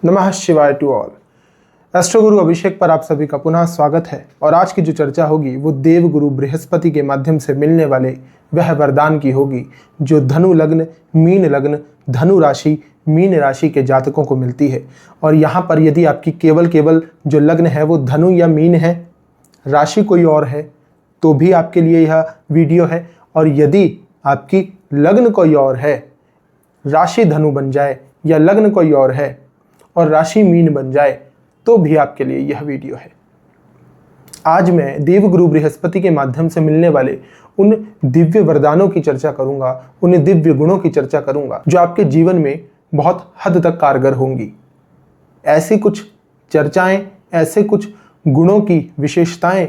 नमः शिवाय to all. Astro गुरु अभिषेक पर आप सभी का पुनः स्वागत है। और आज की जो चर्चा होगी वो देव गुरु बृहस्पति के माध्यम से मिलने वाले वह वरदान की होगी जो धनु लग्न, मीन लग्न, धनु राशि, मीन राशि के जातकों को मिलती है। और यहाँ पर यदि आपकी केवल जो लग्न है वो धनु या मीन है, राशि कोई और है, तो भी आपके लिए यह वीडियो है। और यदि आपकी लग्न कोई और है, राशि धनु बन जाए, या लग्न कोई और है और राशि मीन बन जाए, तो भी आपके लिए यह वीडियो है। आज मैं देवगुरु बृहस्पति के माध्यम से मिलने वाले उन दिव्य वरदानों की चर्चा करूंगा, उन दिव्य गुणों की चर्चा करूंगा जो आपके जीवन में बहुत हद तक कारगर होंगी। ऐसी कुछ चर्चाएं, ऐसे कुछ गुणों की विशेषताएं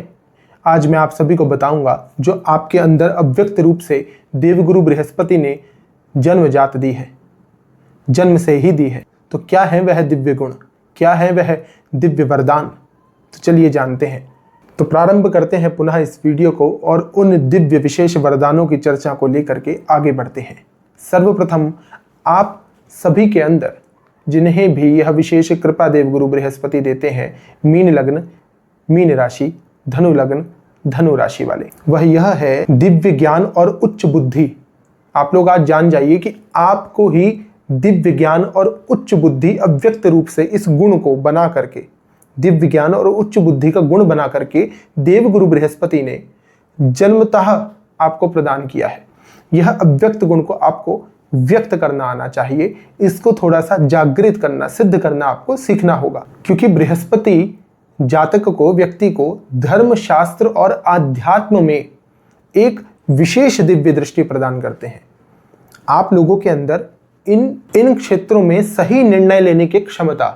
आज मैं आप सभी को बताऊंगा जो आपके अंदर अव्यक्त रूप से देवगुरु बृहस्पति ने जन्मजात दी है, जन्म से ही दी है। तो क्या है वह दिव्य गुण, क्या है वह दिव्य वरदान, तो चलिए जानते हैं। तो प्रारंभ करते हैं पुनः इस वीडियो को और उन दिव्य विशेष वरदानों की चर्चा को लेकर के आगे बढ़ते हैं। सर्वप्रथम आप सभी के अंदर जिन्हें भी यह विशेष कृपा देवगुरु बृहस्पति देते हैं, मीन लग्न, मीन राशि, धनु लग्न, धनु राशि वाले, वह यह है दिव्य ज्ञान और उच्च बुद्धि। आप लोग आज जान जाइए कि आपको ही दिव्य ज्ञान और उच्च बुद्धि अव्यक्त रूप से इस गुण को बना करके, दिव्य ज्ञान और उच्च बुद्धि का गुण बना करके देवगुरु बृहस्पति ने जन्मतः आपको प्रदान किया है। यह अव्यक्त गुण को आपको व्यक्त करना आना चाहिए, इसको थोड़ा सा जागृत करना, सिद्ध करना आपको सीखना होगा। क्योंकि बृहस्पति जातक को, व्यक्ति को धर्म शास्त्र और आध्यात्म में एक विशेष दिव्य दृष्टि प्रदान करते हैं। आप लोगों के अंदर इन क्षेत्रों में सही निर्णय लेने की क्षमता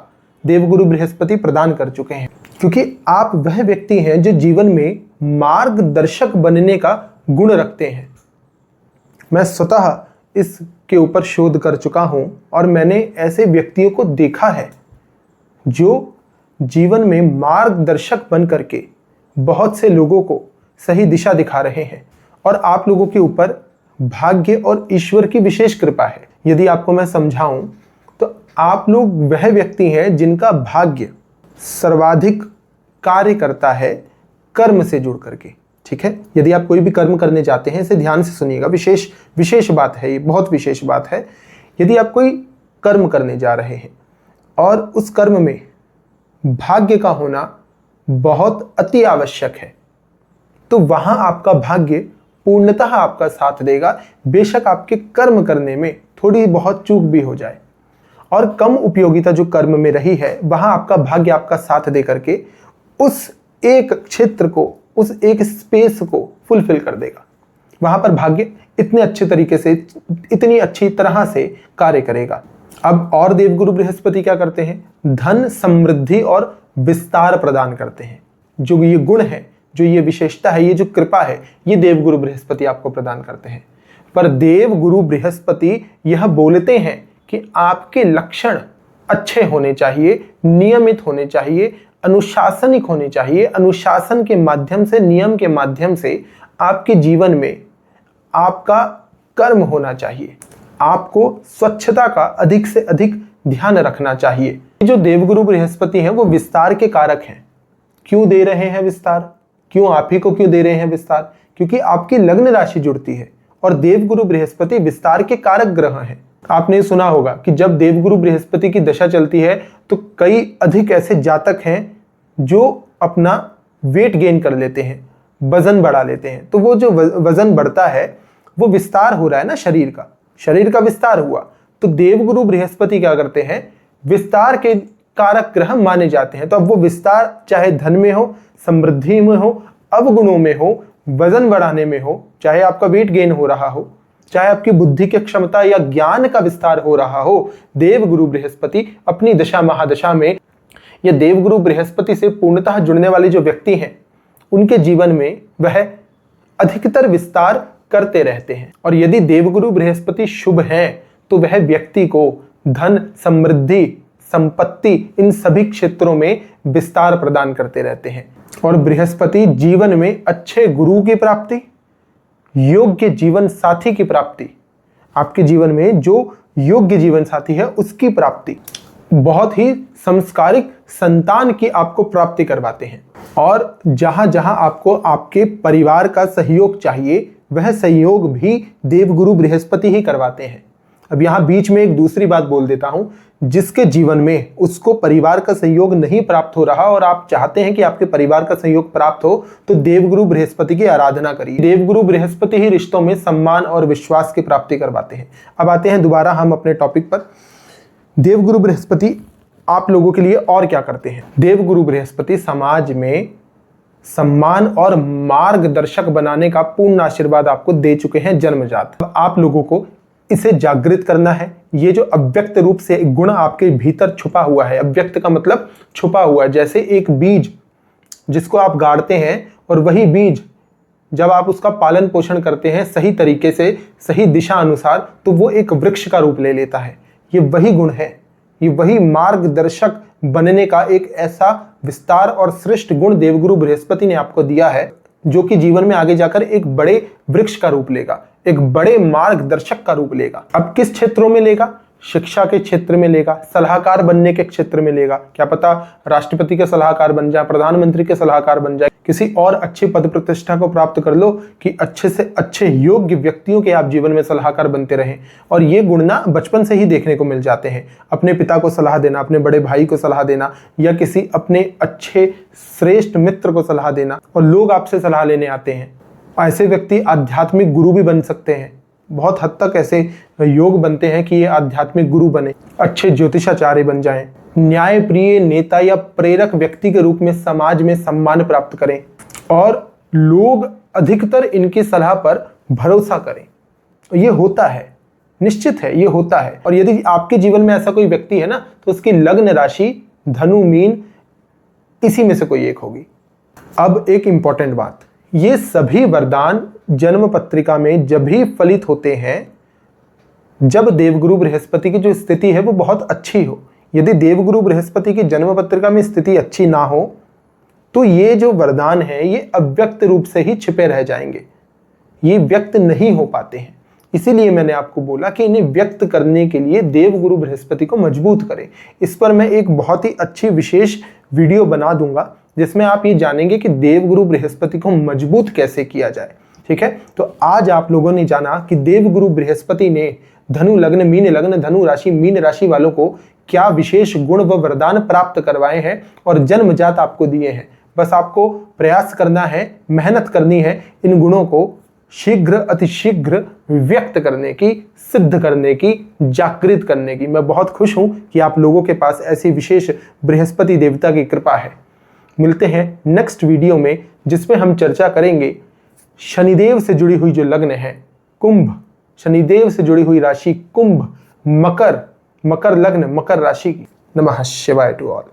देवगुरु बृहस्पति प्रदान कर चुके हैं। क्योंकि आप वह व्यक्ति हैं जो जीवन में मार्गदर्शक बनने का गुण रखते हैं। मैं स्वतः इसके ऊपर शोध कर चुका हूं और मैंने ऐसे व्यक्तियों को देखा है जो जीवन में मार्गदर्शक बन करके बहुत से लोगों को सही दिशा दिखा रहे हैं। और आप लोगों के ऊपर भाग्य और ईश्वर की विशेष कृपा है। यदि आपको मैं समझाऊं तो आप लोग वह व्यक्ति हैं जिनका भाग्य सर्वाधिक कार्य करता है कर्म से जुड़ करके। ठीक है, यदि आप कोई भी कर्म करने जाते हैं, इसे ध्यान से सुनिएगा, विशेष बात है, ये बहुत विशेष बात है। यदि आप कोई कर्म करने जा रहे हैं और उस कर्म में भाग्य का होना बहुत अति आवश्यक है, तो वहां आपका भाग्य पूर्णतः आपका साथ देगा। बेशक आपके कर्म करने में थोड़ी बहुत चूक भी हो जाए और कम उपयोगिता जो कर्म में रही है, वहां आपका भाग्य आपका साथ दे करके उस एक क्षेत्र को, उस एक स्पेस को फुलफिल कर देगा। वहां पर भाग्य इतने अच्छे तरीके से, इतनी अच्छी तरह से कार्य करेगा। अब और देवगुरु बृहस्पति क्या करते हैं? धन, समृद्धि और विस्तार प्रदान करते हैं। जो ये गुण है, जो ये विशेषता है, ये जो कृपा है, ये देवगुरु बृहस्पति आपको प्रदान करते हैं। पर देवगुरु बृहस्पति यह बोलते हैं कि आपके लक्षण अच्छे होने चाहिए, नियमित होने चाहिए, अनुशासनिक होने चाहिए। अनुशासन के माध्यम से, नियम के माध्यम से आपके जीवन में आपका कर्म होना चाहिए। आपको स्वच्छता का अधिक से अधिक ध्यान रखना चाहिए। जो देवगुरु बृहस्पति हैं वो विस्तार के कारक हैं। क्यों दे रहे हैं विस्तार? क्यों आप ही को क्यों दे रहे हैं विस्तार? क्योंकि आपकी लग्न राशि जुड़ती है और देवगुरु बृहस्पति विस्तार के कारक ग्रह हैं। आपने सुना होगा कि जब देवगुरु बृहस्पति की दशा चलती है तो कई अधिक ऐसे जातक हैं जो अपना वेट गेन कर लेते हैं, वजन बढ़ा लेते हैं। तो वो जो वजन बढ़ता है वो विस्तार हो रहा है ना, शरीर का विस्तार हुआ। तो देवगुरु बृहस्पति क्या करते हैं? विस्तार के कारक ग्रह माने जाते हैं। तो अब वो विस्तार चाहे धन में हो, समृद्धि में हो, अवगुणों में हो, वजन बढ़ाने में हो, चाहे आपका वेट गेन हो रहा हो, चाहे आपकी बुद्धि की क्षमता या ज्ञान का विस्तार हो रहा हो, देवगुरु बृहस्पति अपनी दशा महादशा में, या देवगुरु बृहस्पति से पूर्णतः जुड़ने वाले जो व्यक्ति हैं उनके जीवन में वह अधिकतर विस्तार करते रहते हैं। और यदि देवगुरु बृहस्पति शुभ हैं तो वह व्यक्ति को धन, समृद्धि, संपत्ति, इन सभी क्षेत्रों में विस्तार प्रदान करते रहते हैं। और बृहस्पति जीवन में अच्छे गुरु की प्राप्ति, योग्य जीवन साथी की प्राप्ति, आपके जीवन में जो योग्य जीवन साथी है उसकी प्राप्ति, बहुत ही संस्कारिक संतान की आपको प्राप्ति करवाते हैं। और जहां जहां आपको आपके परिवार का सहयोग चाहिए वह सहयोग भी देवगुरु बृहस्पति ही करवाते हैं। अब यहाँ बीच में एक दूसरी बात बोल देता हूं, जिसके जीवन में उसको परिवार का सहयोग नहीं प्राप्त हो रहा और आप चाहते हैं कि आपके परिवार का सहयोग प्राप्त हो, तो देवगुरु बृहस्पति की आराधना करिए। देवगुरु बृहस्पति ही रिश्तों में सम्मान और विश्वास की प्राप्ति करवाते हैं। अब आते हैं दोबारा हम अपने टॉपिक पर। देवगुरु बृहस्पति आप लोगों के लिए और क्या करते हैं? देवगुरु बृहस्पति समाज में सम्मान और मार्गदर्शक बनाने का पूर्ण आशीर्वाद आपको दे चुके हैं जन्मजात। अब आप लोगों को इसे जागृत करना है। ये जो अव्यक्त रूप से एक गुण आपके भीतर छुपा हुआ है, अव्यक्त का मतलब छुपा हुआ है, जैसे एक बीज जिसको आप गाड़ते हैं और वही बीज जब आप उसका पालन पोषण करते हैं सही तरीके से, सही दिशा अनुसार, तो वो एक वृक्ष का रूप ले लेता है। ये वही गुण है, ये वही मार्गदर्शक बनने का एक ऐसा विस्तार और श्रेष्ठ गुण देवगुरु बृहस्पति ने आपको दिया है, जो कि जीवन में आगे जाकर एक बड़े वृक्ष का रूप लेगा, एक बड़े मार्गदर्शक का रूप लेगा। अब किस क्षेत्रों में लेगा? शिक्षा के क्षेत्र में लेगा, सलाहकार बनने के क्षेत्र में लेगा। क्या पता राष्ट्रपति के सलाहकार बन जाए, प्रधानमंत्री के सलाहकार बन जाए, किसी और अच्छे पद प्रतिष्ठा को प्राप्त कर लो कि अच्छे से अच्छे योग्य व्यक्तियों के आप जीवन में सलाहकार बनते रहें। और ये गुण ना बचपन से ही देखने को मिल जाते हैं। अपने पिता को सलाह देना, अपने बड़े भाई को सलाह देना, या किसी अपने अच्छे श्रेष्ठ मित्र को सलाह देना, और लोग आपसे सलाह लेने आते हैं। ऐसे व्यक्ति आध्यात्मिक गुरु भी बन सकते हैं। बहुत हद तक ऐसे योग बनते हैं कि ये आध्यात्मिक गुरु बने, अच्छे ज्योतिषाचार्य बन जाएं, न्यायप्रिय नेता या प्रेरक व्यक्ति के रूप में समाज में सम्मान प्राप्त करें और लोग अधिकतर इनकी सलाह पर भरोसा करें। ये होता है, निश्चित है, ये होता है। और यदि आपके जीवन में ऐसा कोई व्यक्ति है ना, तो उसकी लग्न राशि धनु मीन इसी में से कोई एक होगी। अब एक इंपॉर्टेंट बात, ये सभी वरदान जन्म पत्रिका में जब भी फलित होते हैं जब देवगुरु बृहस्पति की जो स्थिति है वो बहुत अच्छी हो। यदि देवगुरु बृहस्पति की जन्म पत्रिका में स्थिति अच्छी ना हो तो ये जो वरदान है ये अव्यक्त रूप से ही छिपे रह जाएंगे, ये व्यक्त नहीं हो पाते हैं। इसीलिए मैंने आपको बोला कि इन्हें व्यक्त करने के लिए देवगुरु बृहस्पति को मजबूत करें। इस पर मैं एक बहुत ही अच्छी विशेष वीडियो बना दूंगा जिसमें आप ये जानेंगे कि देवगुरु बृहस्पति को मजबूत कैसे किया जाए। ठीक है, तो आज आप लोगों ने जाना कि देवगुरु बृहस्पति ने धनु लग्न, मीन लग्न, धनु राशि, मीन राशि वालों को क्या विशेष गुण व वरदान प्राप्त करवाए हैं और जन्मजात आपको दिए हैं। बस आपको प्रयास करना है, मेहनत करनी है, इन गुणों को शीघ्र अतिशीघ्र व्यक्त करने की, सिद्ध करने की, जागृत करने की। मैं बहुत खुश हूं कि आप लोगों के पास ऐसी विशेष बृहस्पति देवता की कृपा है। मिलते हैं नेक्स्ट वीडियो में जिसमें हम चर्चा करेंगे शनिदेव से जुड़ी हुई जो लग्न है कुंभ, शनिदेव से जुड़ी हुई राशि कुंभ, मकर लग्न, मकर राशि की। नमः शिवाय टू ऑल।